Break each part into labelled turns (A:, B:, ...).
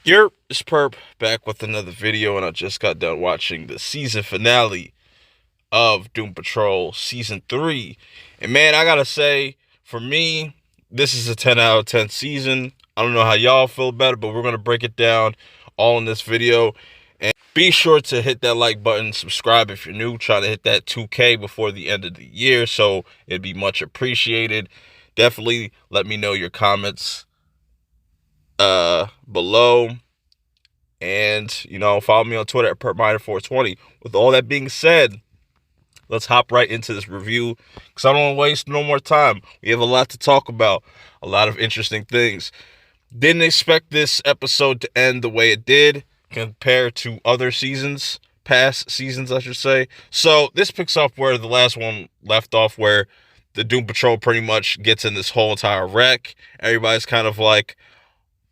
A: It's Perp back with another video, and I just got done watching the season finale of Doom Patrol Season 3. And man, I gotta say, for me, this is a 10 out of 10 season. I don't know how y'all feel about it, but we're gonna break it down all in this video. And be sure to hit that like button, subscribe if you're new, try to hit that 2K before the end of the year, so it'd be much appreciated. Definitely let me know your comments below. And, follow me on Twitter at PerpMiner420. With all that being said, let's hop right into this review, because I don't want to waste no more time. We have a lot to talk about, a lot of interesting things. Didn't expect this episode to end the way it did compared to other seasons, past seasons, I should say. So this picks up where the last one left off, where the Doom Patrol pretty much gets in this whole entire wreck. Everybody's kind of like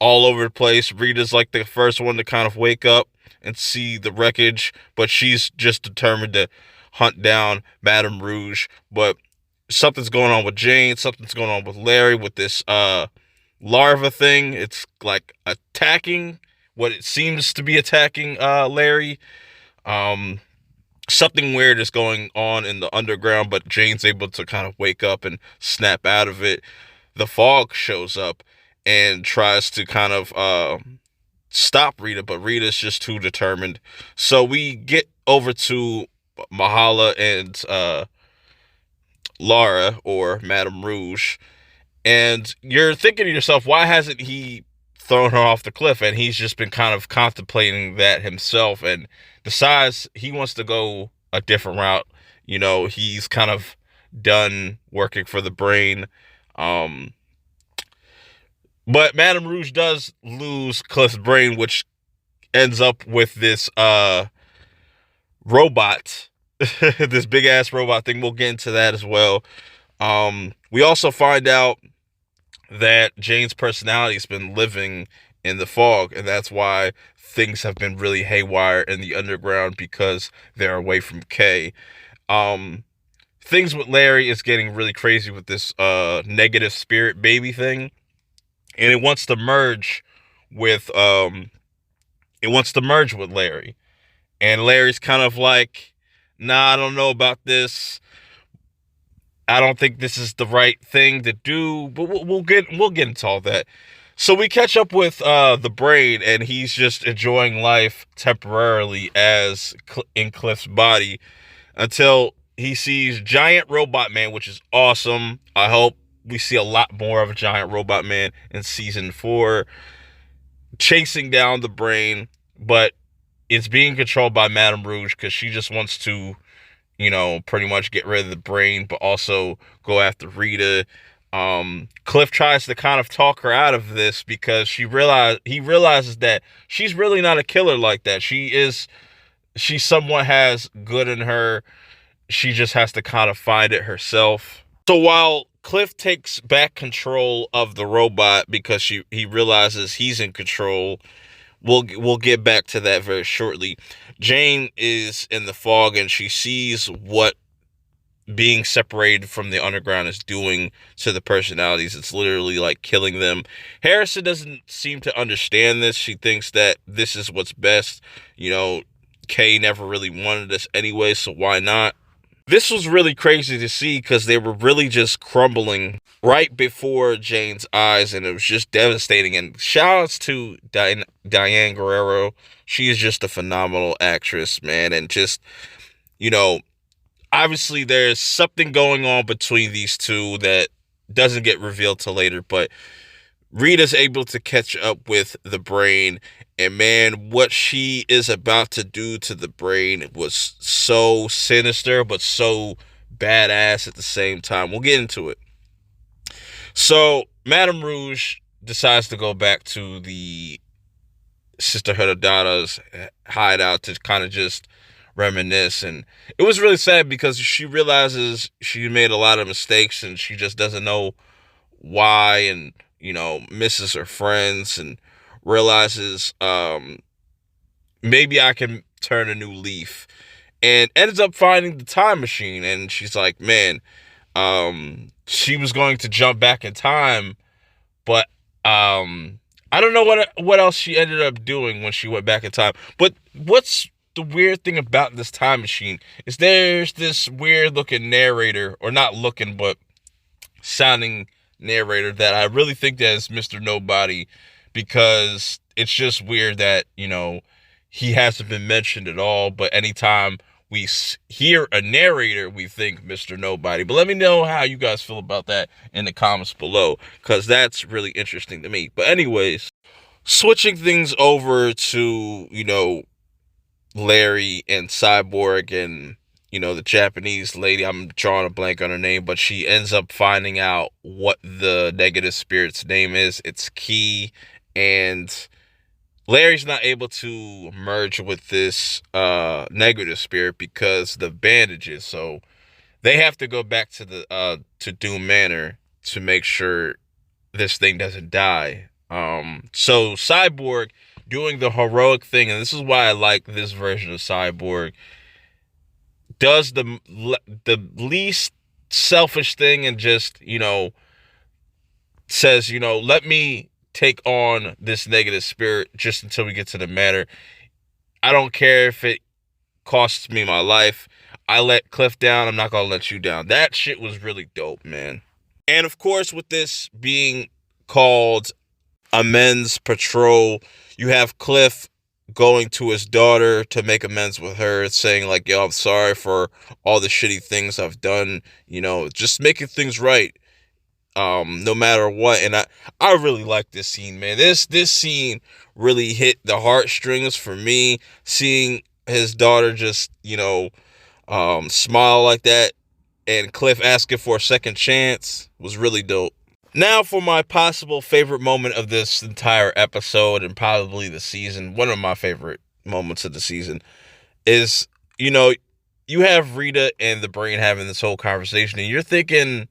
A: all over the place. Rita's like the first one to kind of wake up and see the wreckage, but she's just determined to hunt down Madame Rouge. But something's going on with Jane, something's going on with Larry with this larva thing. It's like attacking what it seems to be attacking Larry. Something weird is going on in the underground, but Jane's able to kind of wake up and snap out of it. The fog shows up and tries to kind of stop Rita, but Rita's just too determined. So we get over to Mahala and Lara, or Madame Rouge, and you're thinking to yourself, why hasn't he thrown her off the cliff? And he's just been kind of contemplating that himself and decides he wants to go a different route. He's kind of done working for the brain. But Madame Rouge does lose Cliff's brain, which ends up with this robot, this big ass robot thing. We'll get into that as well. We also find out that Jane's personality has been living in the fog, and that's why things have been really haywire in the underground, because they're away from Kay. Things with Larry is getting really crazy with this negative spirit baby thing. And it wants to merge with Larry. And Larry's kind of like, nah, I don't know about this. I don't think this is the right thing to do. But we'll get into all that. So we catch up with the brain, and he's just enjoying life temporarily in Cliff's body, until he sees Giant Robot Man, which is awesome. I hope we see a lot more of a Giant Robot Man in season 4, chasing down the brain, but it's being controlled by Madame Rouge, because she just wants to, pretty much get rid of the brain, but also go after Rita. Cliff tries to kind of talk her out of this, because he realizes that she's really not a killer like that. She somewhat has good in her. She just has to kind of find it herself. So while Cliff takes back control of the robot, because he realizes he's in control, we'll get back to that very shortly. Jane is in the fog, and she sees what being separated from the underground is doing to the personalities. It's literally like killing them. Harrison doesn't seem to understand this. She thinks that this is what's best. Kay never really wanted this anyway, so why not? This was really crazy to see, because they were really just crumbling right before Jane's eyes, and it was just devastating. And shout outs to Diane Guerrero. She is just a phenomenal actress, man. And just, obviously there's something going on between these two that doesn't get revealed till later, but Rita's able to catch up with the brain, and man, what she is about to do to the brain was so sinister, but so badass at the same time. We'll get into it. So Madame Rouge decides to go back to the Sisterhood of Dada's hideout to kind of just reminisce. And it was really sad, because she realizes she made a lot of mistakes, and she just doesn't know why, and misses her friends, and realizes maybe I can turn a new leaf, and ends up finding the time machine. And she's like, man, she was going to jump back in time, but I don't know what else she ended up doing when she went back in time. But what's the weird thing about this time machine is there's this weird looking narrator, or not looking, but sounding narrator that I really think that is Mr. Nobody, because it's just weird that, he hasn't been mentioned at all, but anytime we hear a narrator, we think Mr. Nobody. But let me know how you guys feel about that in the comments below, because that's really interesting to me. But anyways, switching things over to, Larry and Cyborg and, the Japanese lady, I'm drawing a blank on her name, but she ends up finding out what the negative spirit's name is. It's Key, and Larry's not able to merge with this negative spirit because the bandages. So they have to go back to the to Doom Manor to make sure this thing doesn't die. So Cyborg doing the heroic thing, and this is why I like this version of Cyborg, does the least selfish thing and just, says, let me take on this negative spirit just until we get to the manor. I don't care if it costs me my life. I let Cliff down. I'm not going to let you down. That shit was really dope, man. And of course, with this being called Amends Patrol, you have Cliff going to his daughter to make amends with her, saying like, yo, I'm sorry for all the shitty things I've done, just making things right, no matter what. And I really like this scene, man. This scene really hit the heartstrings for me. Seeing his daughter just, smile like that, and Cliff asking for a second chance was really dope. Now for my possible favorite moment of this entire episode, and probably the season, one of my favorite moments of the season is, you have Rita and the Brain having this whole conversation, and you're thinking,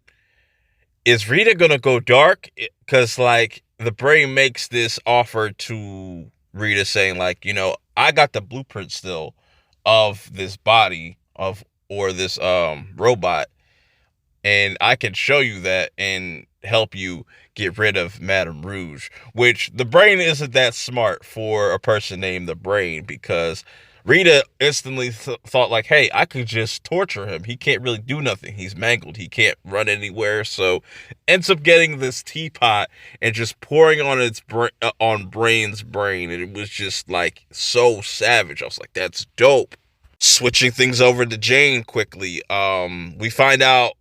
A: is Rita gonna go dark? Because, like, the Brain makes this offer to Rita saying, like, I got the blueprint still of this body or this robot, and I can show you that and help you get rid of Madame Rouge, which the Brain isn't that smart for a person named the Brain, because Rita instantly thought like, hey, I could just torture him. He can't really do nothing. He's mangled. He can't run anywhere. So ends up getting this teapot and just pouring on on Brain's brain. And it was just like so savage. I was like, that's dope. Switching things over to Jane quickly. We find out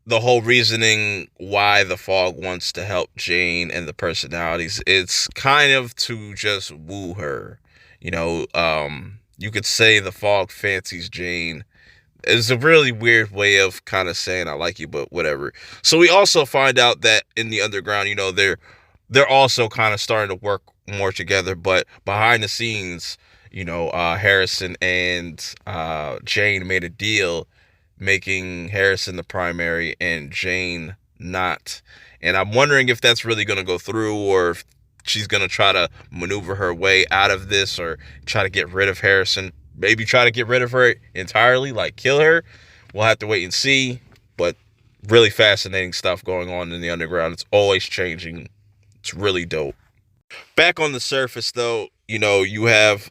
A: the whole reasoning why the Fog wants to help Jane and the personalities. It's kind of to just woo her. You could say the Fog fancies Jane. It's a really weird way of kind of saying I like you, but whatever. So we also find out that in the underground, they're also kind of starting to work more together, but behind the scenes, Harrison and Jane made a deal, making Harrison the primary and Jane not. And I'm wondering if that's really going to go through, or if she's going to try to maneuver her way out of this, or try to get rid of Harrison. Maybe try to get rid of her entirely, like kill her. We'll have to wait and see. But really fascinating stuff going on in the underground. It's always changing. It's really dope. Back on the surface, though, you have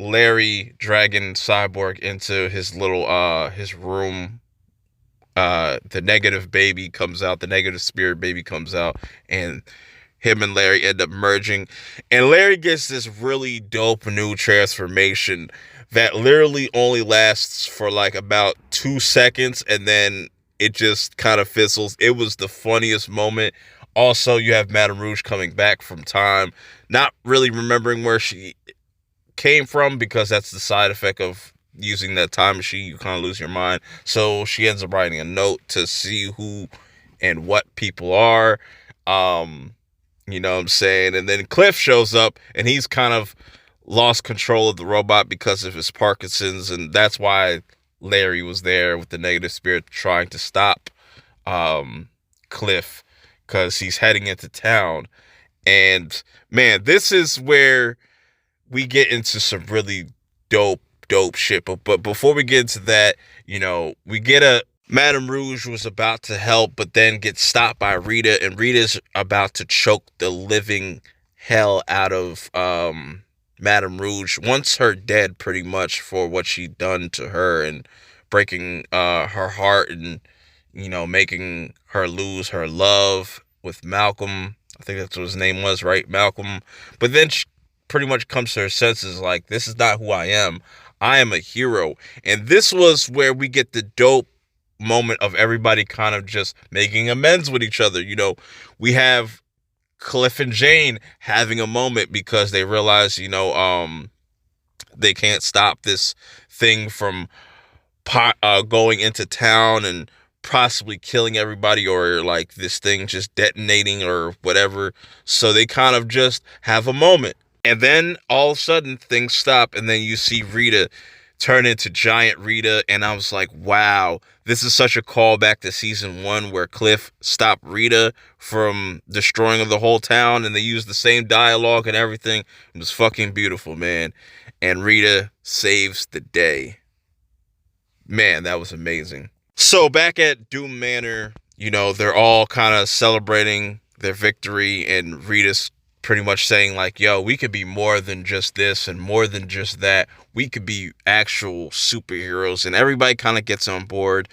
A: Larry dragging Cyborg into his little his room. The negative baby comes out, the negative spirit baby comes out, and him and Larry end up merging. And Larry gets this really dope new transformation that literally only lasts for like about 2 seconds, and then it just kind of fizzles. It was the funniest moment. Also, you have Madame Rouge coming back from time, not really remembering where she came from, because that's the side effect of using that time machine. You kind of lose your mind. So she ends up writing a note to see who and what people are. You know what I'm saying? And then Cliff shows up, and he's kind of lost control of the robot because of his Parkinson's, and that's why Larry was there with the negative spirit trying to stop Cliff, because he's heading into town. And man, this is where we get into some really dope shit. But before we get into that, we get Madame Rouge was about to help, but then gets stopped by Rita, and Rita's about to choke the living hell out of Madame Rouge, wants her dead pretty much for what she done to her and breaking her heart and making her lose her love with Malcolm. I think that's what his name was, right? Malcolm. But then she pretty much comes to her senses like, this is not who I am. I am a hero. And this was where we get the dope moment of everybody kind of just making amends with each other. We have Cliff and Jane having a moment because they realize, they can't stop this thing from going into town and possibly killing everybody, or like this thing just detonating or whatever. So they kind of just have a moment. And then all of a sudden things stop, and then you see Rita turn into Giant Rita. And I was like, wow, this is such a callback to season 1 where Cliff stopped Rita from destroying the whole town, and they used the same dialogue and everything. It was fucking beautiful, man. And Rita saves the day. Man, that was amazing. So back at Doom Manor, they're all kind of celebrating their victory, and Rita's pretty much saying like, yo, we could be more than just this and more than just that. We could be actual superheroes, and everybody kind of gets on board.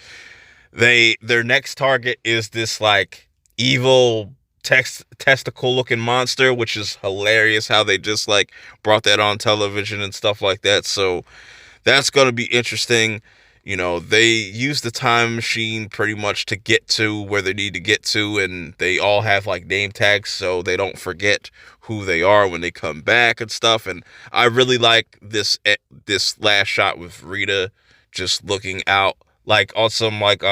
A: Their next target is this like evil testicle looking monster, which is hilarious how they just like brought that on television and stuff like that. So that's going to be interesting. They use the time machine pretty much to get to where they need to get to, and they all have like name tags so they don't forget who they are when they come back and stuff. And I really like this last shot with Rita just looking out like on some like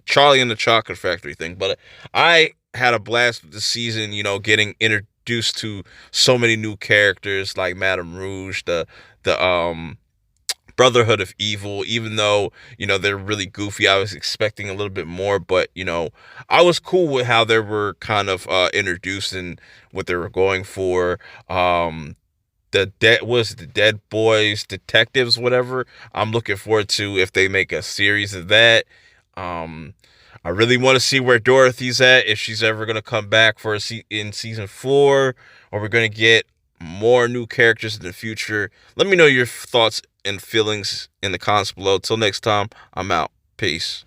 A: Charlie and the Chocolate Factory thing. But I had a blast with the season, getting introduced to so many new characters like Madame Rouge, the Brotherhood of Evil. Even though they're really goofy, I was expecting a little bit more, but I was cool with how they were kind of introduced and what they were going for. The Dead Boys Detectives, whatever. I'm looking forward to if they make a series of that. I really want to see where Dorothy's at, if she's ever gonna come back for in season 4, or we're gonna get more new characters in the future. Let me know your thoughts and feelings in the comments below. Till next time, I'm out. Peace.